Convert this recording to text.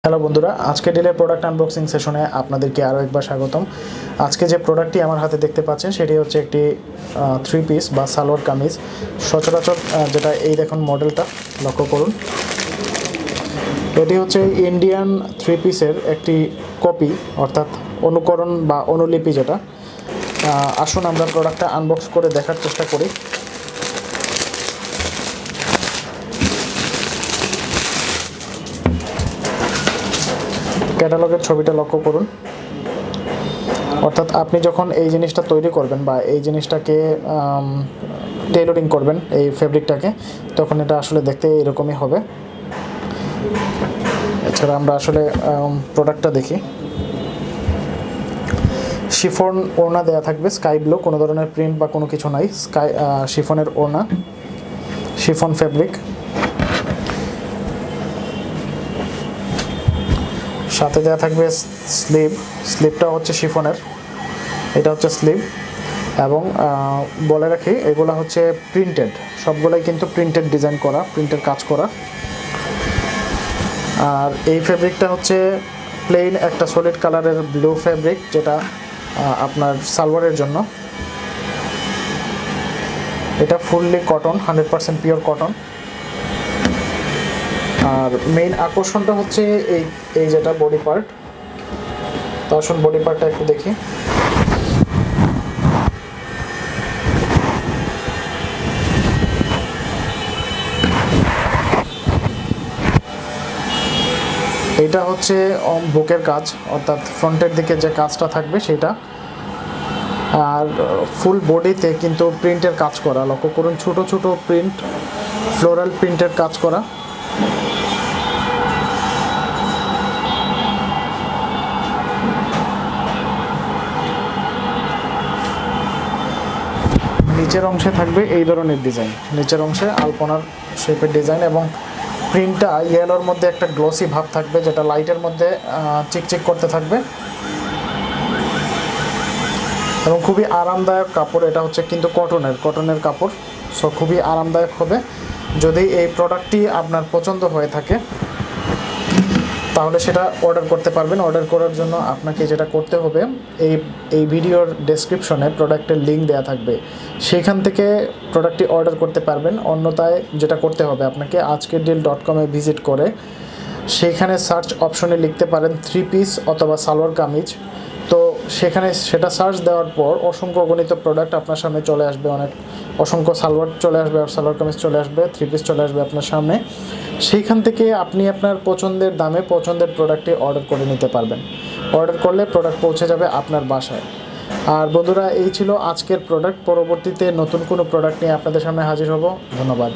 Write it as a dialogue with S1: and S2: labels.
S1: Hello বন্ধুরা, আজকে ডিলের product unboxing সেশনে আপনাদেরকে আরও একবার স্বাগতম। আজকে যে প্রোডাক্টটি আমার হাতে দেখতে পাচ্ছেন সেটি হচ্ছে একটি থ্রি পিস বা সালোয়ার কামিজ। সচরাচর যেটা এই দেখুন মডেলটা লক্ষ্য করুন, এটি হচ্ছে ইন্ডিয়ান থ্রি পিসের একটি কপি, অর্থাৎ অনুকরণ বা অনুলিপি যেটা। আসুন আমরা প্রোডাক্টটা আনবক্স করে দেখার চেষ্টা করি। ক্যাটালগের ছবিটা লক্ষ্য করুন, অর্থাৎ আপনি যখন এই জিনিসটা তৈরি করবেন বা এই জিনিসটাকে টেইলরিং করবেন এই ফেব্রিকটাকে, তখন এটা আসলে দেখতে এরকমই হবে। এছাড়া আমরা আসলে প্রোডাক্টটা দেখি। শিফন ওড়না দেওয়া থাকবে স্কাই ব্লু, কোনো ধরনের প্রিন্ট বা কোনো কিছু নাই, শিফনের ওড়না, শিফন ফেব্রিক। সাথে দেওয়া থাকবে স্লিভটা হচ্ছে শিফনের, এটা হচ্ছে স্লিভ। এবং বলে রাখি এগুলো হচ্ছে প্রিন্টেড, সবগুলোই কিন্তু প্রিন্টেড ডিজাইন করা, প্রিন্টের কাজ করা। আর এই ফেব্রিকটা হচ্ছে প্লেন একটা সলিড কালারের ব্লু ফেব্রিক, যেটা আপনার সালোয়ারের জন্য। এটা ফুললি কটন, 100% পিওর কটন। আর মেইন আকর্ষণটা হচ্ছে এই যেটা বডি পার্ট। তো আসুন বডি পার্টটা একটু দেখি। এটা হচ্ছে বুকের কাজ, অর্থাৎ ফ্রন্টের দিকে যে কাজটা থাকবে সেটা। আর ফুল বডিতে কিন্তু প্রিন্টের কাজ করা, লক্ষ্য করুন, ছোট ছোট প্রিন্ট, ফ্লোরাল প্রিন্টের কাজ করা। নিচের অংশে থাকবে এই ধরনের ডিজাইন, নিচের অংশে আলপনার শেপের ডিজাইন, এবং প্রিন্টটা ইয়েলোর মধ্যে একটা গ্লসি ভাব থাকবে, যেটা লাইটের মধ্যে চিকচিক করতে থাকবে। এবং খুবই আরামদায়ক কাপড়, এটা হচ্ছে কিন্তু কটনের কাপড়। সো খুবই আরামদায়ক হবে। যদি এই প্রোডাক্টটি আপনার পছন্দ হয়ে থাকে তাহলে সেটা অর্ডার করতে পারবেন। অর্ডার করার জন্য আপনাকে যেটা করতে হবে, এই ভিডিওর ডেসক্রিপশনে প্রোডাক্টের লিঙ্ক দেওয়া থাকবে, সেইখান থেকে প্রোডাক্টটি অর্ডার করতে পারবেন। অন্যথায় যেটা করতে হবে, আপনাকে আজকেরডিল.com ভিজিট করে সেইখানে সার্চ অপশনে লিখতে পারেন থ্রি পিস অথবা সালোয়ার কামিজ। তো সেখানে সেটা সার্চ দেওয়ার পর অসংখ্য গণিত প্রোডাক্ট আপনার সামনে চলে আসবে, অসংখ্য সালোয়ার চলে আসবে, আর সালোয়ার কামিজ চলে আসবে, থ্রি পিস চলে আসবে আপনার সামনে। সেইখান থেকে আপনি আপনার পছন্দের দামে পছন্দের প্রোডাক্টটি অর্ডার করে নিতে পারবেন। অর্ডার করলে প্রোডাক্ট পৌঁছে যাবে আপনার বাসায়। আর বন্ধুরা, এই ছিল আজকের প্রোডাক্ট। পরবর্তীতে নতুন কোনো প্রোডাক্ট নিয়ে আপনাদের সামনে হাজির হব। ধন্যবাদ।